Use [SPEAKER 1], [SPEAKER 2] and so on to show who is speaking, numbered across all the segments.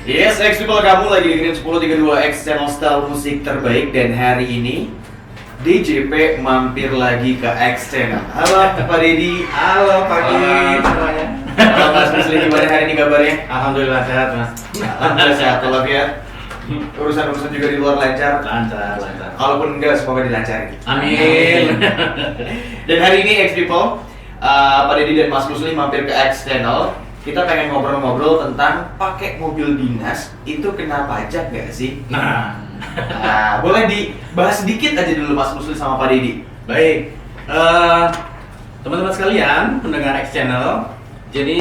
[SPEAKER 1] Yes, X People, kamu lagi dengerin 1032 X channel style musik terbaik. Dan hari ini DJP mampir lagi ke X channel. Halo Pak Dedi.
[SPEAKER 2] Halo pagi semuanya.
[SPEAKER 1] Halo Mas Musli, gimana hari ini kabarnya?
[SPEAKER 2] Alhamdulillah sehat Mas.
[SPEAKER 1] Alhamdulillah sehat walafiat. Urusan-urusan juga di luar lancar.
[SPEAKER 2] Lancar.
[SPEAKER 1] Kalaupun enggak, semoga dilancarin.
[SPEAKER 2] Amin.
[SPEAKER 1] Dan hari ini X People, Pak Dedi dan Mas Musli mampir ke X channel. Kita pengen ngobrol-ngobrol tentang pakai mobil dinas itu kena pajak nggak sih?
[SPEAKER 2] Nah,
[SPEAKER 1] Boleh dibahas sedikit aja dulu Mas Musli sama Pak Dedi.
[SPEAKER 2] baik. Teman-teman sekalian, pendengar X Channel. Jadi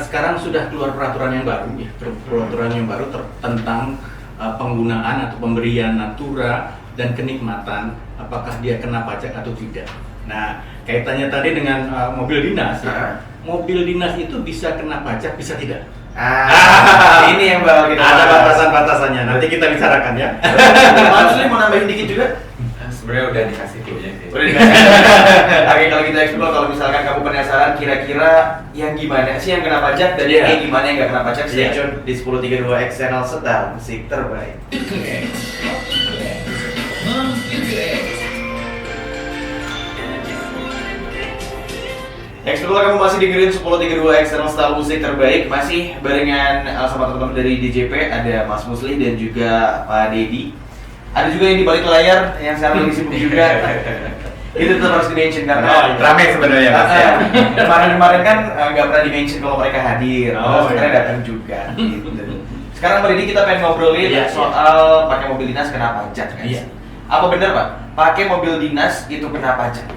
[SPEAKER 2] sekarang sudah keluar peraturan yang baru, ya. Peraturan yang baru tentang penggunaan atau pemberian natura dan kenikmatan, apakah dia kena pajak atau tidak. Nah, kaitannya tadi dengan mobil dinas. Ya. Mobil dinas itu bisa kena pajak, bisa tidak.
[SPEAKER 1] Ini yang bakal kita
[SPEAKER 2] Ada
[SPEAKER 1] bahas.
[SPEAKER 2] batasan-batasannya. Nanti kita bicarakan ya.
[SPEAKER 1] Mas Musli mau nambahin dikit juga?
[SPEAKER 3] Sebenarnya udah dikasih clue-nya sih.
[SPEAKER 1] Udah dikasih. Oke, kalau kita explore, kalau misalkan kamu penasaran kira-kira yang gimana sih yang kena pajak dan yang gimana yang nggak kena pajak, stay tune di 1032 X channel style musik terbaik. Explore, kamu masih dengerin 1032 X channel style musik terbaik. Masih barengan sama teman-teman dari DJP, ada Mas Musli dan juga Pak Dedi. Ada juga yang di balik layar yang sekarang lagi sibuk juga. Itu tetap harus di-mention karena
[SPEAKER 3] Rame sebenarnya Mas ya.
[SPEAKER 1] kemarin-kemarin kan nggak pernah di-mention kalau mereka hadir. Sekarang
[SPEAKER 2] iya.
[SPEAKER 1] datang juga. Gitu. Sekarang Pak Dedi, kita pengen ngobrolin soal pakai mobil dinas kena pajak, guys.
[SPEAKER 2] Iya.
[SPEAKER 1] Apa benar Pak? Pakai mobil dinas itu kena pajak?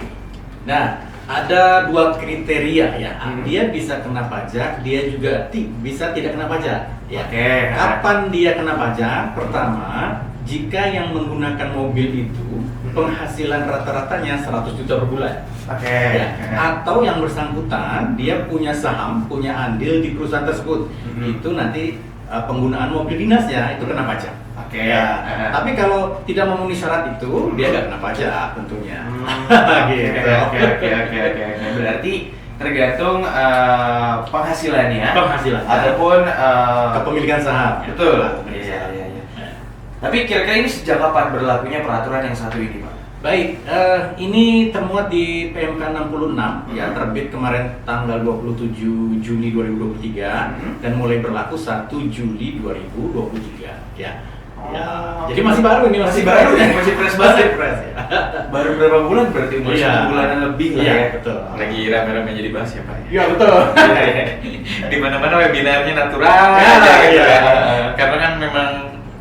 [SPEAKER 2] Nah, ada dua kriteria ya. Dia bisa kena pajak, dia juga bisa tidak kena pajak. Ya.
[SPEAKER 1] Oke.
[SPEAKER 2] Kapan dia kena pajak? Pertama, jika yang menggunakan mobil itu penghasilan rata-ratanya 100 juta per bulan.
[SPEAKER 1] Oke.
[SPEAKER 2] Ya. Atau yang bersangkutan dia punya saham, punya andil di perusahaan tersebut. Itu nanti penggunaan mobil dinasnya itu kena pajak.
[SPEAKER 1] Oke.
[SPEAKER 2] Ya. Tapi kalau tidak memenuhi syarat itu, dia nggak kena pajak tentunya. Gitu.
[SPEAKER 1] Oke. Berarti tergantung penghasilannya. Ataupun
[SPEAKER 2] Kepemilikan saham.
[SPEAKER 1] betul. Iya. Tapi kira-kira ini sejak kapan berlakunya peraturan yang satu ini, Pak?
[SPEAKER 2] Baik, ini termuat di PMK 66 ya, terbit kemarin tanggal 27 Juni 2023 dan mulai berlaku 1 Juli 2023 ya. Ya, jadi masih baru ini,
[SPEAKER 1] Masih baru ya, masih fresh banget.
[SPEAKER 2] Fresh ya.
[SPEAKER 1] Baru berapa bulan berarti? Umur
[SPEAKER 2] Iya.
[SPEAKER 1] 1 bulanan lebih lah
[SPEAKER 2] Iya,
[SPEAKER 1] ya.
[SPEAKER 2] betul.
[SPEAKER 3] Lagi rame-rame jadi bahas ya Pak.
[SPEAKER 2] Iya, betul.
[SPEAKER 3] Di mana-mana webinarnya natural
[SPEAKER 2] Ya,
[SPEAKER 3] aja gitu
[SPEAKER 2] iya.
[SPEAKER 3] kan. Karena kan memang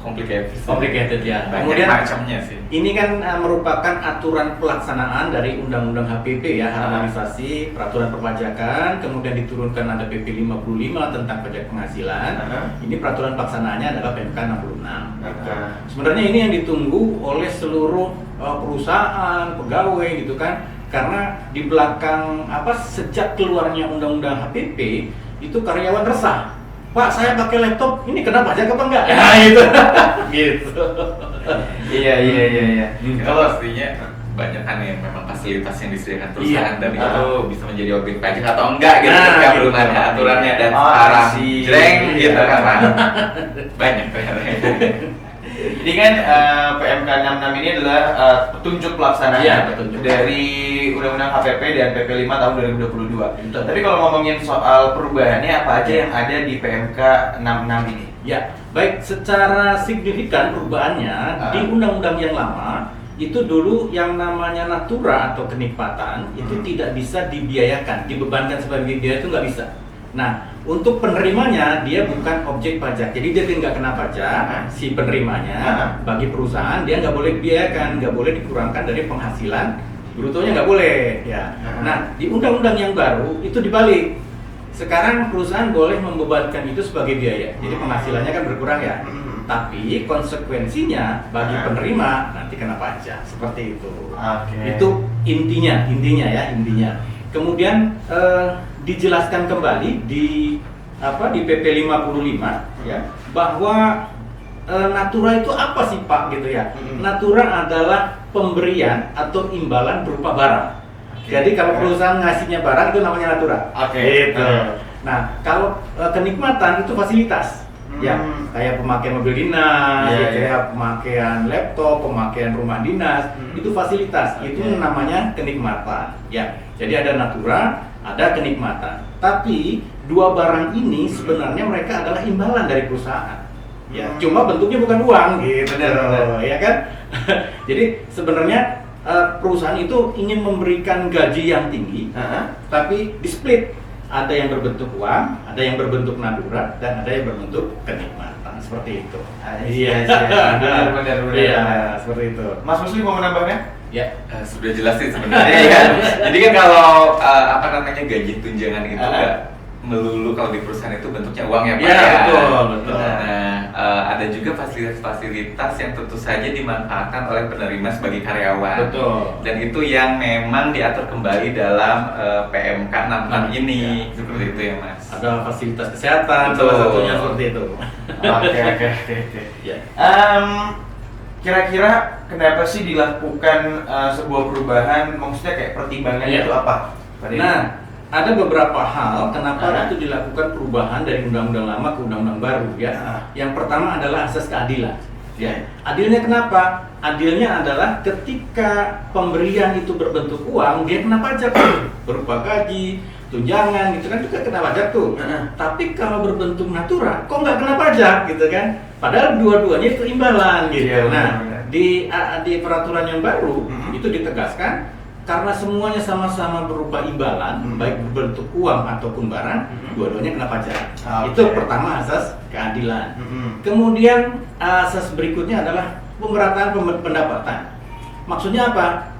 [SPEAKER 2] Complicated ya.
[SPEAKER 3] Banyak
[SPEAKER 2] Kemudian
[SPEAKER 3] macamnya sih.
[SPEAKER 2] ini kan merupakan aturan pelaksanaan dari Undang-Undang HPP ya, harmonisasi peraturan perpajakan, kemudian diturunkan ada PP 55 tentang pajak penghasilan. Ini peraturan pelaksanaannya adalah PMK 66. Sebenarnya ini yang ditunggu oleh seluruh perusahaan, pegawai gitu kan. Karena di belakang sejak keluarnya Undang-Undang HPP itu karyawan resah. Pak, saya pakai laptop, ini kena pajak apa enggak? Nah, itu. Gitu.
[SPEAKER 1] Iya.
[SPEAKER 3] Kalau pastinya banyak kan yang memang fasilitas yang disediakan perusahaan dan itu bisa menjadi objek pajak atau enggak gitu ketika belum ada aturannya dan sekarang jreng gitu kan Pak. Banyak.
[SPEAKER 1] Ini kan PMK 66 ini adalah petunjuk pelaksanaan dari Undang-Undang HPP dan PP 5 tahun 2022.
[SPEAKER 2] Betul.
[SPEAKER 1] Tapi kalau ngomongin soal perubahannya, apa aja yang ada di PMK 66 ini?
[SPEAKER 2] Ya, baik, secara signifikan perubahannya di undang-undang yang lama itu dulu yang namanya natura atau kenikmatan itu tidak bisa dibiayakan, dibebankan sebagai biaya itu nggak bisa. Nah, untuk penerimanya dia bukan objek pajak, jadi dia nggak kena pajak. Si penerimanya bagi perusahaan dia nggak boleh dibiayakan, nggak boleh dikurangkan dari penghasilan brutonya, nggak boleh. Ya. Nah, di undang-undang yang baru itu dibalik. Sekarang perusahaan boleh membebankan itu sebagai biaya, jadi penghasilannya kan berkurang ya. Tapi konsekuensinya bagi penerima nanti kena pajak, seperti itu. Itu intinya ya. Kemudian dijelaskan kembali di PP 55 ya, bahwa natura itu apa sih Pak gitu ya. Natura adalah pemberian atau imbalan berupa barang. Jadi kalau perusahaan ngasihnya barang itu namanya natura. Gitu. Nah, kalau kenikmatan itu fasilitas.
[SPEAKER 1] Ya.
[SPEAKER 2] Kayak pemakaian mobil dinas,
[SPEAKER 1] Ya,
[SPEAKER 2] kayak pemakaian laptop, pemakaian rumah dinas, itu fasilitas, itu namanya kenikmatan. Ya, jadi ada natura, ada kenikmatan. Tapi dua barang ini sebenarnya mereka adalah imbalan dari perusahaan. Ya, cuma bentuknya bukan uang, gitu,
[SPEAKER 1] Benar.
[SPEAKER 2] ya kan? Jadi sebenarnya perusahaan itu ingin memberikan gaji yang tinggi, tapi di split. Ada yang berbentuk uang, ada yang berbentuk natura, dan ada yang berbentuk kenikmatan, seperti itu.
[SPEAKER 1] Iya, benar.
[SPEAKER 2] Iya, seperti itu.
[SPEAKER 1] Mas Musli mau menambahkan?
[SPEAKER 2] Ya,
[SPEAKER 3] Sudah jelas sih sebenarnya ya. Jadi kan kalau apa namanya gaji tunjangan itu nggak melulu kalau di perusahaan itu bentuknya uang ya Pak.
[SPEAKER 2] Iya, betul.
[SPEAKER 3] Nah, ada juga fasilitas-fasilitas yang tentu saja dimanfaatkan oleh penerima sebagai karyawan.
[SPEAKER 2] Betul.
[SPEAKER 3] Dan itu yang memang diatur kembali dalam PMK 66 ini. Seperti itu ya Mas.
[SPEAKER 2] Ada fasilitas kesehatan,
[SPEAKER 3] Betul.
[SPEAKER 2] salah satunya seperti itu.
[SPEAKER 1] Oke.
[SPEAKER 2] Ya.
[SPEAKER 1] Kira-kira kenapa sih dilakukan sebuah perubahan? Maksudnya kayak pertimbangannya itu apa? Pak Deddy?
[SPEAKER 2] Nah, ada beberapa hal kenapa
[SPEAKER 1] Aha.
[SPEAKER 2] itu dilakukan perubahan dari undang-undang lama ke undang-undang baru ya. Yang pertama adalah asas keadilan. Ya. Adilnya kenapa? Adilnya adalah ketika pemberian itu berbentuk uang, dia kena pajak berupa gaji, tunjangan gitu kan, juga kena pajak tuh. Tapi kalau berbentuk natura, kok nggak kena pajak gitu kan? Padahal dua-duanya itu imbalan gitu.
[SPEAKER 1] Iya,
[SPEAKER 2] Nah,
[SPEAKER 1] benar.
[SPEAKER 2] di peraturan yang baru itu ditegaskan karena semuanya sama-sama berupa imbalan, baik berbentuk uang ataupun barang, dua-duanya kena pajak.
[SPEAKER 1] Oke.
[SPEAKER 2] Itu pertama asas keadilan. Kemudian asas berikutnya adalah pemerataan pendapatan. Maksudnya apa?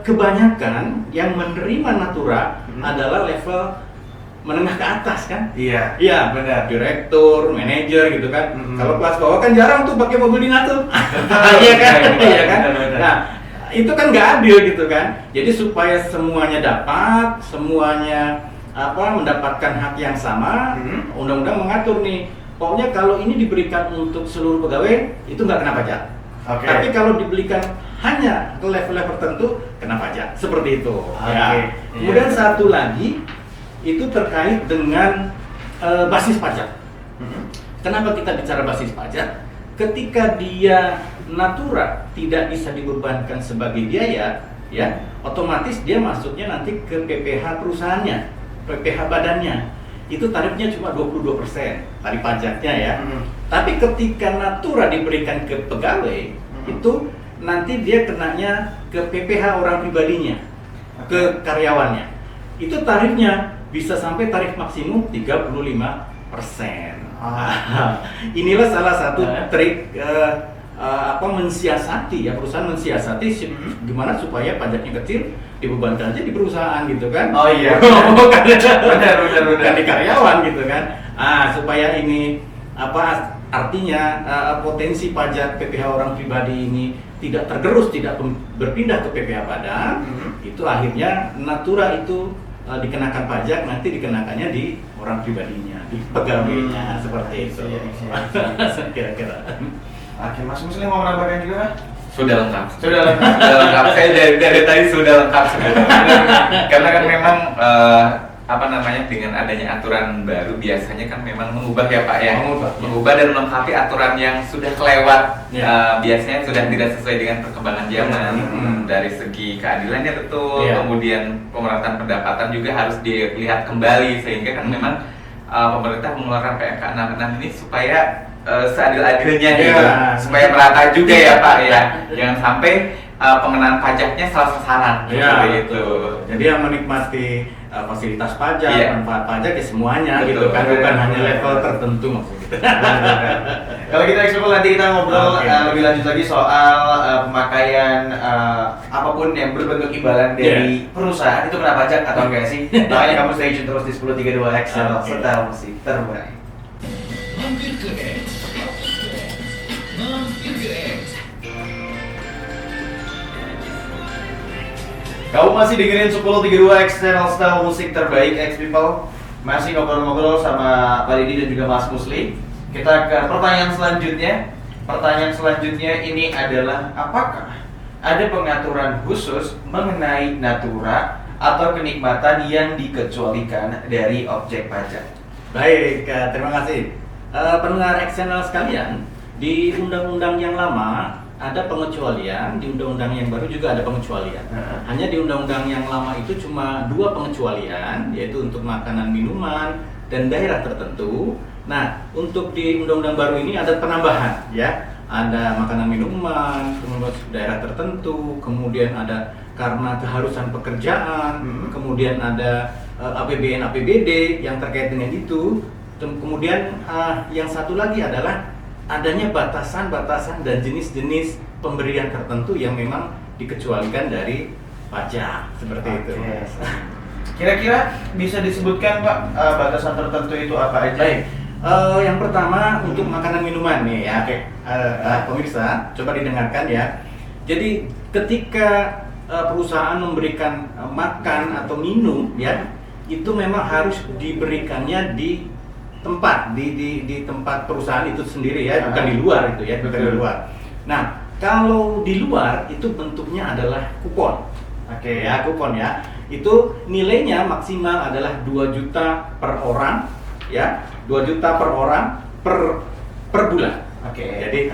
[SPEAKER 2] Kebanyakan yang menerima natura adalah level menengah ke atas kan?
[SPEAKER 1] Iya.
[SPEAKER 2] Iya,
[SPEAKER 1] benar.
[SPEAKER 2] Direktur, manajer gitu kan. Kalau kelas bawah kan jarang tuh pakai mobil dinas tuh. Iya kan? Iya kan?
[SPEAKER 1] Benar.
[SPEAKER 2] Nah, itu kan nggak adil gitu kan. Jadi supaya semuanya dapat, semuanya mendapatkan hak yang sama, undang-undang mengatur nih. Pokoknya kalau ini diberikan untuk seluruh pegawai itu nggak kena pajak.
[SPEAKER 1] Oke.
[SPEAKER 2] Tapi kalau diberikan hanya ke level-level tertentu kena pajak. Seperti itu. Ya. Kemudian satu lagi itu terkait dengan basis pajak. Kenapa kita bicara basis pajak? Ketika dia natura tidak bisa dibebankan sebagai biaya, ya, otomatis dia masuknya nanti ke PPh perusahaannya, PPh badannya. Itu tarifnya cuma 22% tarif pajaknya ya. Tapi ketika natura diberikan ke pegawai, itu nanti dia kenanya ke PPh orang pribadinya, ke karyawannya. Itu tarifnya bisa sampai tarif maksimum 35%. Inilah salah satu trik mensiasati ya, perusahaan mensiasati gimana supaya pajaknya kecil, dibebankan aja di perusahaan gitu kan.
[SPEAKER 1] Oh iya.
[SPEAKER 2] Bukan di karyawan gitu kan. Supaya ini artinya potensi pajak PPh orang pribadi ini tidak tergerus, tidak berpindah ke PPh badan. Itu akhirnya natura itu dikenakan pajak, nanti dikenakannya di orang pribadinya, di pegawainya, seperti itu. Kira-kira.
[SPEAKER 1] Oke, Mas Musli mau menambahkan juga?
[SPEAKER 3] Sudah lengkap.
[SPEAKER 1] Sudah lengkap.
[SPEAKER 3] Sudah lengkap. Saya dari tadi sudah lengkap sebenarnya. Karena kan memang dengan adanya aturan baru biasanya kan memang mengubah ya Pak ya. Mengubah dan melengkapi aturan yang sudah kelewat. Biasanya sudah tidak sesuai dengan perkembangan zaman. Dari segi keadilannya betul, kemudian pemerataan pendapatan juga harus dilihat kembali, sehingga kan memang pemerintah mengeluarkan PMK 66 ini supaya seadil-adilnya gitu, supaya merata juga ya Pak ya, jangan sampai pengenaan pajaknya salah sasaran seperti itu.
[SPEAKER 2] Jadi yang menikmati fasilitas pajak, manfaat pajak ya semuanya
[SPEAKER 3] Betul.
[SPEAKER 2] gitu kan, bukan hanya level tertentu maksudnya.
[SPEAKER 1] Kalau kita eksplor nanti kita ngobrol lebih lanjut lagi soal pemakaian apapun yang berbentuk imbalan dari perusahaan itu kena pajak atau enggak sih? Makanya kamu stay tune terus di 1032 Excel setel musik terbaik.
[SPEAKER 4] Mampir ke X.
[SPEAKER 1] Kamu masih dengerin 1032 X Channel Style Musik Terbaik X People. Masih ngobrol-ngobrol sama Pak Deddy dan juga Mas Musli. Kita ke pertanyaan selanjutnya. Pertanyaan selanjutnya ini adalah, apakah ada pengaturan khusus mengenai natura atau kenikmatan yang dikecualikan dari objek pajak?
[SPEAKER 2] Baik, terima kasih. pendengar X-Channel sekalian, di undang-undang yang lama ada pengecualian, di undang-undang yang baru juga ada pengecualian. Hanya di undang-undang yang lama itu cuma 2 pengecualian, yaitu untuk makanan, minuman, dan daerah tertentu. Nah, untuk di undang-undang baru ini ada penambahan, ya. Ada makanan, minuman, kemudian daerah tertentu, kemudian ada karena keharusan pekerjaan, kemudian ada APBN, APBD yang terkait dengan itu. Kemudian yang satu lagi adalah adanya batasan-batasan dan jenis-jenis pemberian tertentu yang memang dikecualikan dari pajak, seperti itu.
[SPEAKER 1] Kira-kira bisa disebutkan Pak, batasan tertentu itu apa aja?
[SPEAKER 2] Baik, yang pertama untuk makanan minuman nih ya. Pemirsa, coba didengarkan ya. Jadi ketika perusahaan memberikan makan atau minum ya, itu memang harus diberikannya di tempat di tempat perusahaan itu sendiri ya, bukan di luar itu ya, bukan di luar. Nah, kalau di luar itu bentuknya adalah kupon. Ya, kupon ya. Itu nilainya maksimal adalah 2 juta per orang ya, 2 juta per orang per bulan. Jadi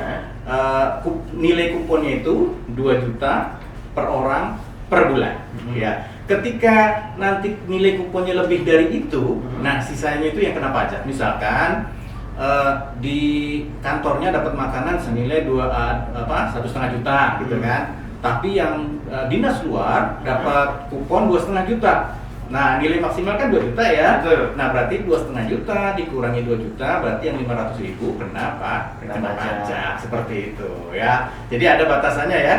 [SPEAKER 2] nilai kuponnya itu 2 juta per orang per bulan ya. Ketika nanti nilai kuponnya lebih dari itu, nah sisanya itu yang kena pajak. Misalkan di kantornya dapat makanan senilai 1,5 juta gitu kan, tapi yang dinas luar dapat kupon 2,5 juta. Nah, nilai maksimal kan 2 juta ya. Nah, berarti 2,5 juta dikurangi 2 juta, berarti yang 500.000 kena pajak. Seperti itu ya. Jadi ada batasannya ya,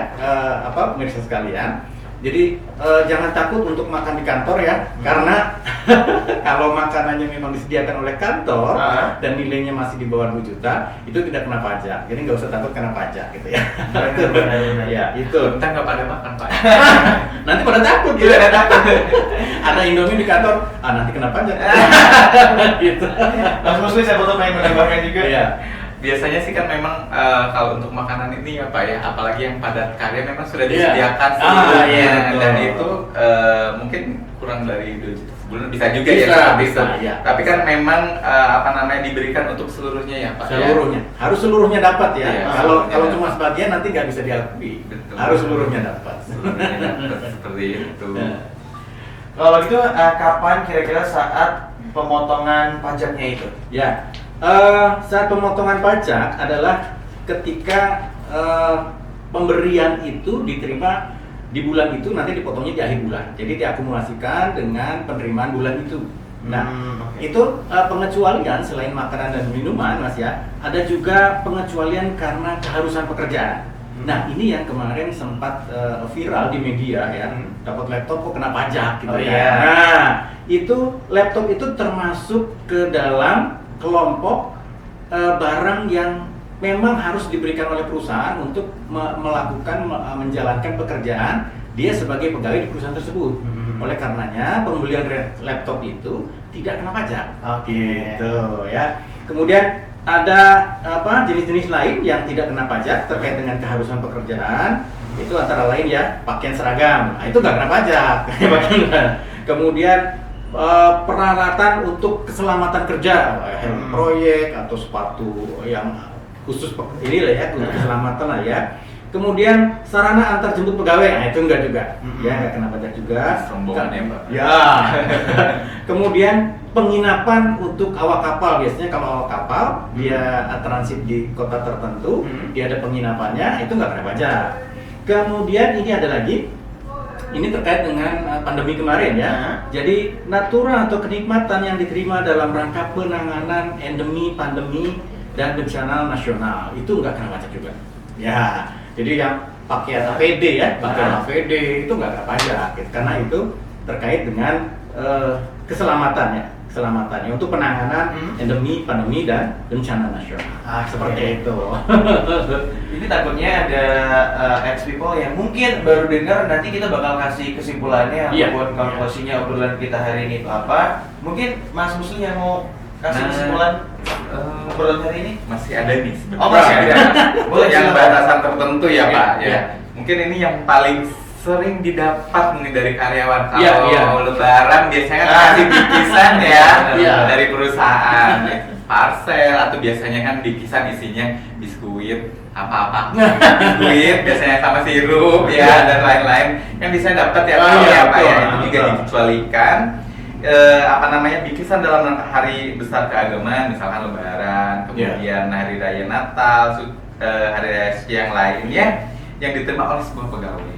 [SPEAKER 2] pemirsa sekalian. Jadi jangan takut untuk makan di kantor ya, karena kalau makanannya memang disediakan oleh kantor dan nilainya masih di bawah 2 juta, itu tidak kena pajak. Jadi nggak usah takut kena pajak gitu ya. Ya, itu.
[SPEAKER 3] Kita nggak pada makan Pak.
[SPEAKER 2] Nanti pada takut gitu. Ada Indomie di kantor, nanti kena pajak. Gitu.
[SPEAKER 1] Mas Musli, saya foto pengen menambahkan juga.
[SPEAKER 2] Iya.
[SPEAKER 3] Biasanya sih kan memang kalau untuk makanan ini apa ya, apalagi yang padat karya memang sudah disediakan sebelumnya, dan itu mungkin kurang dari 2 juta sebulan bisa juga ya seperti itu.
[SPEAKER 2] Ya.
[SPEAKER 3] Tapi kan memang diberikan untuk seluruhnya ya Pak.
[SPEAKER 2] Seluruhnya,
[SPEAKER 3] ya?
[SPEAKER 2] Harus seluruhnya dapat ya.
[SPEAKER 3] Iya,
[SPEAKER 2] Kalau cuma sebagian nanti nggak bisa diakui.
[SPEAKER 3] Betul.
[SPEAKER 2] Harus seluruhnya dapat.
[SPEAKER 3] Seperti itu.
[SPEAKER 1] Kalau gitu, kapan kira-kira saat pemotongan pajaknya itu?
[SPEAKER 2] Ya. Saat pemotongan pajak adalah ketika pemberian itu diterima di bulan itu, nanti dipotongnya di akhir bulan. Jadi diakumulasikan dengan penerimaan bulan itu. Nah, itu pengecualian selain makanan dan minuman, Mas ya. Ada juga pengecualian karena keharusan pekerjaan. Nah, ini yang kemarin sempat viral di media ya. Dapat laptop kok kena pajak gitu ya. Nah, itu laptop itu termasuk ke dalam kelompok barang yang memang harus diberikan oleh perusahaan untuk menjalankan pekerjaan dia sebagai pegawai di perusahaan tersebut. Oleh karenanya pembelian laptop itu tidak kena pajak. Gitu ya. Kemudian ada jenis-jenis lain yang tidak kena pajak terkait dengan keharusan pekerjaan. Itu antara lain ya pakaian seragam. Nah, itu nggak kena pajak. Kemudian peralatan untuk keselamatan kerja, helm proyek atau sepatu yang khusus ini lah ya, untuk keselamatan lah ya. Kemudian sarana antar jemput pegawai, nah itu enggak juga, ya nggak kena pajak juga.
[SPEAKER 3] Rombongan ya Pak.
[SPEAKER 2] Ya. Kemudian penginapan untuk awak kapal, biasanya kalau awak kapal dia transit di kota tertentu, dia ada penginapannya, itu nggak kena pajak. Kemudian ini ada lagi. Ini terkait dengan pandemi kemarin ya. Jadi natura atau kenikmatan yang diterima dalam rangka penanganan endemi, pandemi, dan bencana nasional itu nggak kena pajak juga. Ya, jadi yang pakaian APD ya, pakaian APD itu nggak kena pajak, gitu. Karena itu terkait dengan keselamatannya untuk penanganan endemi, pandemi, dan bencana nasional. Seperti itu.
[SPEAKER 1] Ini takutnya ada ex-people yang mungkin baru dengar, nanti kita bakal kasih kesimpulannya ataupun konklusinya obrolan kita hari ini itu apa. Mungkin Mas Musli yang mau kasih kesimpulan obrolan hari ini?
[SPEAKER 3] Masih ada nih sebenarnya.
[SPEAKER 1] Oh, masih ada.
[SPEAKER 3] Boleh yang batasan tertentu ya Pak.
[SPEAKER 2] Ya.
[SPEAKER 3] Mungkin ini yang paling sering didapat nih dari karyawan. Kalau lebaran biasanya kan kasih bingkisan ya dari perusahaan. parcel atau biasanya kan bingkisan isinya biskuit apa-apa biskuit biasanya sama sirup ya dan lain-lain kan bisa dapat ya Pak ya Pak ya itu juga dikecualikan bingkisan dalam rangka hari besar keagamaan misalkan Lebaran kemudian hari raya Natal hari raya yang lainnya yang diterima oleh sebuah pegawai.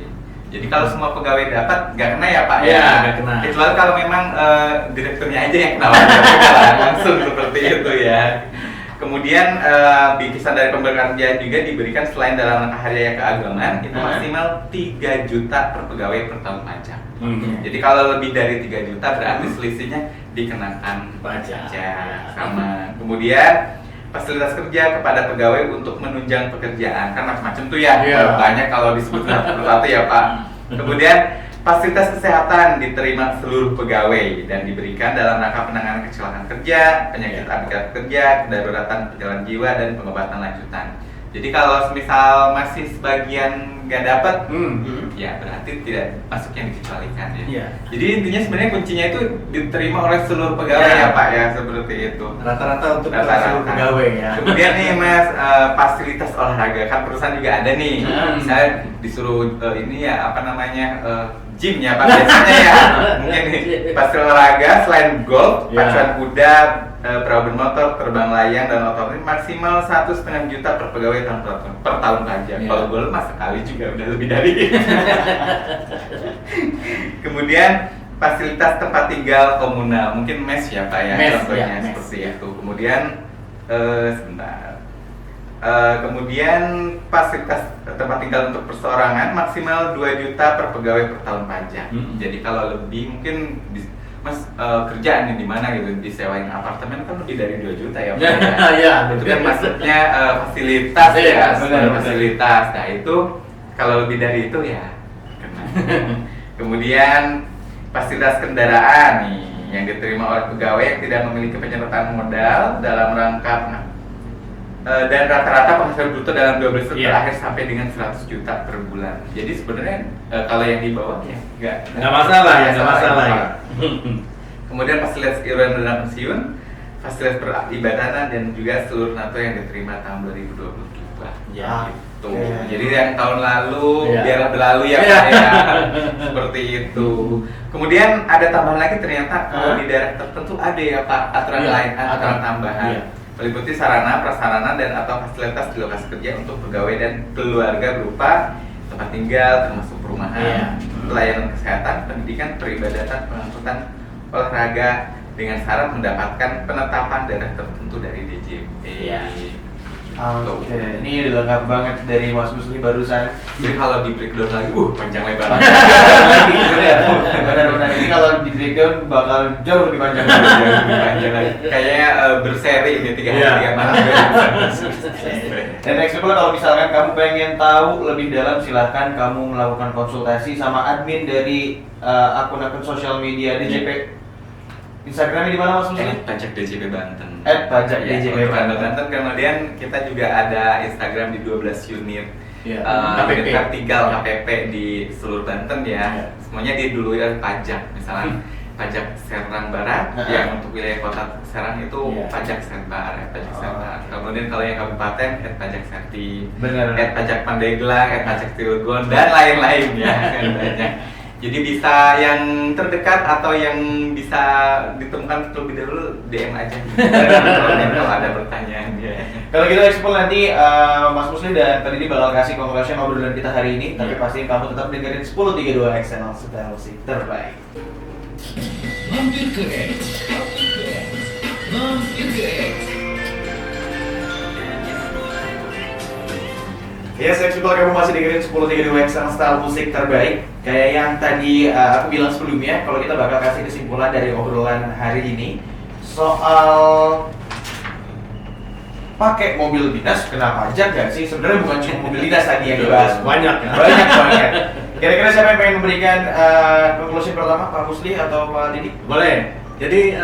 [SPEAKER 3] Jadi kalau semua pegawai dapat nggak kena ya Pak ya,
[SPEAKER 2] kena.
[SPEAKER 3] Kecuali kalau memang direkturnya aja yang kena langsung seperti itu ya. Kemudian bingkisan dari pemberi kerja juga diberikan selain dalam rangka hari raya keagamaan itu maksimal 3 juta per pegawai per tahun pajak. Jadi kalau lebih dari 3 juta berarti selisihnya dikenakan pajak sama. Kemudian fasilitas kerja kepada pegawai untuk menunjang pekerjaan kan macam-macam tuh ya banyak kalau disebut satu ya Pak. Kemudian fasilitas kesehatan diterima seluruh pegawai dan diberikan dalam rangka penanganan kecelakaan kerja, penyakit akibat kerja, kedaruratan perjalanan jiwa dan pengobatan lanjutan. Jadi kalau misal masih sebagian nggak dapat, ya berarti tidak masuk yang dikecualikan ya. Jadi intinya sebenarnya kuncinya itu diterima oleh seluruh pegawai ya Pak ya seperti itu.
[SPEAKER 2] Rata-rata untuk seluruh pegawai ya.
[SPEAKER 3] Kemudian nih Mas fasilitas olahraga kan perusahaan juga ada nih. Misalnya disuruh ini ya gym ya Pak biasanya ya. Mungkin nih fasilitas olahraga selain golf, pacuan kuda, perahu bermotor, terbang layang dan otomotif maksimal 1,5 juta per pegawai per tahun pajak. Kalau golf mas sekali juga udah lebih dari. Kemudian fasilitas tempat tinggal komunal, mungkin mes ya Pak ya, contohnya seperti itu. Kemudian kemudian fasilitas tempat tinggal untuk perseorangan maksimal 2 juta per pegawai per tahun pajak. Jadi kalau lebih mungkin Mas kerjaan di mana gitu disewain apartemen kan lebih dari 2 juta ya Pak ya. Itu kan maksudnya fasilitas ya, fasilitas. Nah itu kalau lebih dari itu ya kena. Kemudian fasilitas kendaraan nih yang diterima oleh pegawai yang tidak memiliki penyertaan modal dalam rangka dan rata-rata penghasilan bruto dalam 12 tahun terakhir sampai dengan 100 juta per bulan. Jadi sebenarnya kalau yang di bawah ya nggak
[SPEAKER 2] masalah ya.
[SPEAKER 3] Kemudian fasilitas iuran dana pensiun, fasilitas peribadanan dan juga seluruh NATO yang diterima tahun 2022.
[SPEAKER 2] Ya.
[SPEAKER 3] Gitu. Jadi yang tahun lalu biar berlalu ya Pak ya. Seperti itu. Kemudian ada tambahan lagi ternyata kalau di daerah tertentu ada ya Pak aturan lain, aturan tambahan. Meliputi sarana, prasarana dan atau fasilitas di lokasi kerja untuk pegawai dan keluarga berupa tempat tinggal termasuk perumahan, pelayanan kesehatan, pendidikan, peribadatan, pengangkutan, olahraga dengan syarat mendapatkan penetapan daerah tertentu dari DJP.
[SPEAKER 1] Oke, ini udah lengkap banget dari Mas Musli barusan.
[SPEAKER 3] Jadi kalau di breakdown lagi, panjang lebar.
[SPEAKER 1] Benar-benar ini kalau di breakdown bakal jauh lebih panjang.
[SPEAKER 3] Kayaknya berseri ini 3 hari 3 malam.
[SPEAKER 1] Dan next kalau misalkan kamu pengen tahu lebih dalam, silahkan kamu melakukan konsultasi sama admin dari akun-akun sosial media DJP. Instagramnya di mana Mas Musli?
[SPEAKER 3] Pajak DJP Banten.
[SPEAKER 1] Pajak DJP
[SPEAKER 3] Banten. Kemudian kita juga ada Instagram di 12 unit.
[SPEAKER 2] KPP.
[SPEAKER 3] Vertikal KPP di seluruh Banten ya. Semuanya didului oleh pajak. Misalnya pajak Serang Barat yang untuk wilayah kota Serang itu pajak Serbar, Kemudian kalau yang kabupaten pajak Serti, pajak Pandeglang, pajak Cilegon dan lain-lain ya kan banyak. Jadi bisa yang terdekat atau yang bisa ditemukan terlebih dahulu DM aja kalau ada pertanyaan ya.
[SPEAKER 1] Kalau kita ekspor nanti Mas Musli dan tadi ini bakal kasih conclusion obrolan kita hari ini, tapi pastiin kamu tetap dengerin 1032 Channel Stylesi terbaik.
[SPEAKER 4] Mampir ke X.
[SPEAKER 1] Yes, people, kamu masih dengerin 1032 Channel Style musik terbaik. Kayak yang tadi aku bilang sebelumnya, kalau kita bakal kasih kesimpulan dari obrolan hari ini soal pakai mobil dinas kena pajak gak sih? Sebenarnya bukan cuma mobil dinas tadi yang dibahas,
[SPEAKER 2] banyak.
[SPEAKER 1] Kira-kira siapa yang pengen memberikan conclusion pertama, Pak Musli atau Pak Didi?
[SPEAKER 2] Boleh. Jadi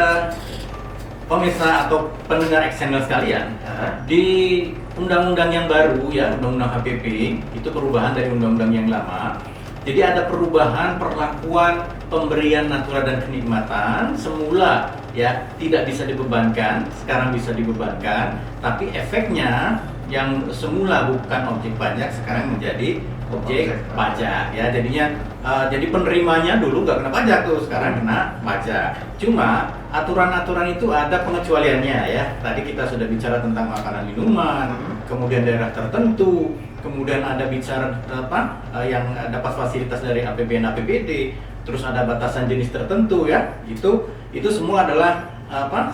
[SPEAKER 2] pemirsa atau pendengar X-Channel sekalian, di undang-undang yang baru ya, undang-undang HPP itu perubahan dari undang-undang yang lama. Jadi ada perubahan perlakuan pemberian natura dan kenikmatan. Semula ya tidak bisa dibebankan, sekarang bisa dibebankan, tapi efeknya yang semula bukan objek pajak sekarang menjadi objek pajak ya. Jadinya jadi penerimanya dulu nggak kena pajak tuh, sekarang kena pajak. Cuma aturan-aturan itu ada pengecualiannya ya. Tadi kita sudah bicara tentang makanan minuman, kemudian daerah tertentu, kemudian ada bicara yang dapat fasilitas dari APBN APBD, terus ada batasan jenis tertentu ya. Itu semua adalah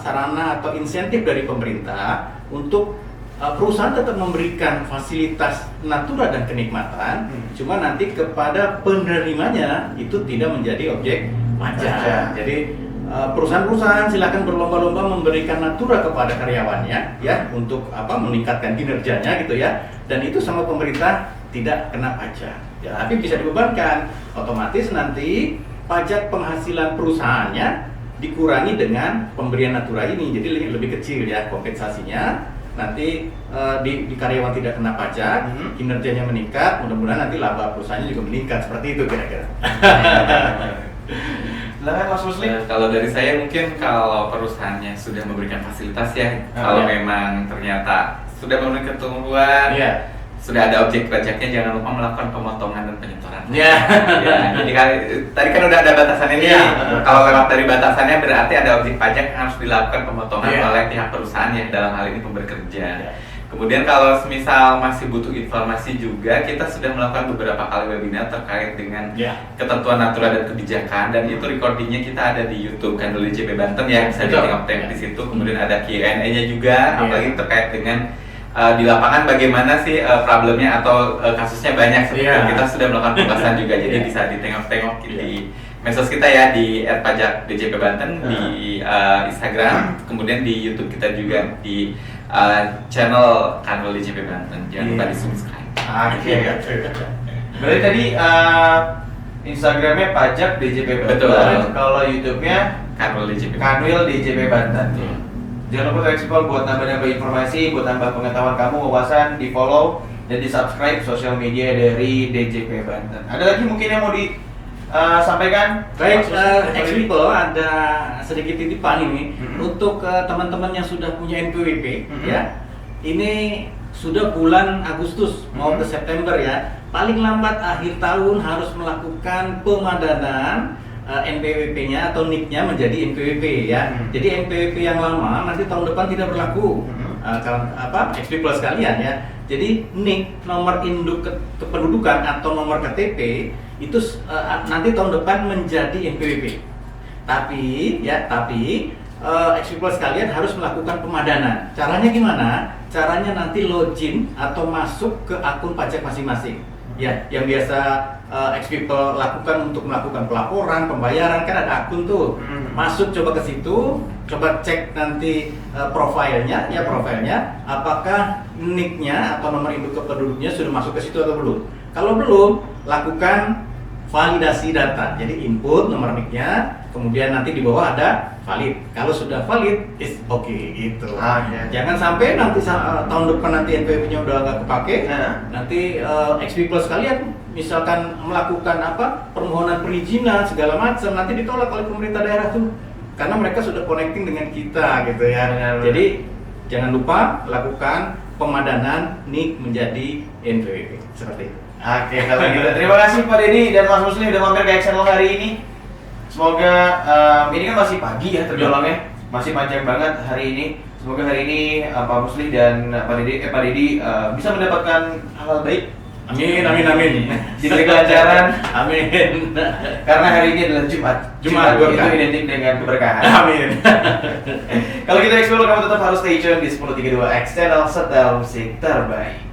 [SPEAKER 2] sarana atau insentif dari pemerintah untuk perusahaan tetap memberikan fasilitas natura dan kenikmatan, cuma nanti kepada penerimanya itu tidak menjadi objek pajak. Jadi perusahaan-perusahaan silakan berlomba-lomba memberikan natura kepada karyawannya ya untuk meningkatkan kinerjanya gitu ya, dan itu sama pemerintah tidak kena pajak ya, tapi bisa dibebankan. Otomatis nanti pajak penghasilan perusahaannya dikurangi dengan pemberian natura ini, jadi lebih kecil ya kompensasinya. Nanti di karyawan tidak kena pajak, kinerjanya meningkat, mudah-mudahan nanti laba perusahaannya juga meningkat, seperti itu kira-kira.
[SPEAKER 1] Silakan Mas Muslim.
[SPEAKER 3] Kalau dari saya mungkin kalau perusahaannya sudah memberikan fasilitas ya, kalau memang ternyata sudah memenuhi ketentuan, sudah ada objek pajaknya, jangan lupa melakukan pemotongan dan penyetoran. Ya, jadi tadi kan udah ada batasan ini. Kalau lewat dari batasannya berarti ada objek pajak yang harus dilakukan pemotongan oleh pihak perusahaan yang dalam hal ini pemberi kerja. Kemudian kalau misal masih butuh informasi juga, kita sudah melakukan beberapa kali webinar terkait dengan ketentuan natura dan kebijakan, dan itu recordingnya kita ada di YouTube Kanwil DJP Banten ya, bisa ditengok-tengok di situ. Kemudian ada Q&A-nya juga, apalagi terkait dengan di lapangan bagaimana sih problemnya atau kasusnya banyak seperti itu. Kita sudah melakukan pembahasan juga, jadi bisa ditengok-tengok di medsos kita ya, di @pajak DJP Banten, di Instagram, kemudian di YouTube kita juga di channel Kanwil DJP Banten. Jangan lupa di subscribe.
[SPEAKER 1] Oke. Berarti tadi Instagramnya pajak DJP Banten.
[SPEAKER 3] Betul.
[SPEAKER 1] Kalau YouTube-nya Kanwil DJP Banten. Jangan lupa ekspor buat nambah-nambah informasi, buat nambah pengetahuan kamu, wawasan, di follow dan di subscribe sosial media dari DJP Banten. Ada lagi mungkin yang mau disampaikan?
[SPEAKER 2] Baik, Expeople ada sedikit titipan ini untuk teman-teman yang sudah punya NPWP ya. Ini sudah bulan Agustus mau ke September ya. Paling lambat akhir tahun harus melakukan pemadanan NPWP-nya atau NIK-nya menjadi NPWP ya. Jadi NPWP yang lama nanti tahun depan tidak berlaku. Expeople sekalian ya. Jadi NIK, nomor induk kependudukan atau nomor KTP itu nanti tahun depan menjadi NPWP. Tapi Expeople sekalian harus melakukan pemadanan. Caranya gimana? Caranya nanti login atau masuk ke akun pajak masing-masing. Ya, yang biasa Expeople lakukan untuk melakukan pelaporan, pembayaran, kan ada akun tuh. Masuk coba ke situ, coba cek nanti profilnya, apakah NIK-nya atau nomor induk kependudukannya sudah masuk ke situ atau belum. Kalau belum, lakukan validasi data. Jadi input nomor NIK-nya, kemudian nanti di bawah ada valid. Kalau sudah valid, is okay gitu. Jangan sampai nanti tahun depan nanti NPWP-nya udah nggak kepake, nanti Expeople sekalian misalkan melakukan permohonan perizinan segala macam, nanti ditolak oleh pemerintah daerah tuh, karena mereka sudah connecting dengan kita gitu ya. Jadi jangan lupa lakukan pemadanan NIK menjadi NPWP seperti itu.
[SPEAKER 1] Oke, kalau gitu terima kasih Pak Dedi dan Mas Muslim udah mampir ke channel hari ini. Semoga ini kan masih pagi ya tergolongnya, masih panjang banget hari ini. Semoga hari ini Pak Muslim dan Pak Dedi bisa mendapatkan hal baik.
[SPEAKER 2] Amin.
[SPEAKER 1] Diberi kelancaran.
[SPEAKER 2] Amin.
[SPEAKER 1] Karena hari ini adalah Jumat itu identik dengan keberkahan.
[SPEAKER 2] Amin.
[SPEAKER 1] Kalau kita explore, kamu tetap harus stay tune di 1032X channel setel musik terbaik.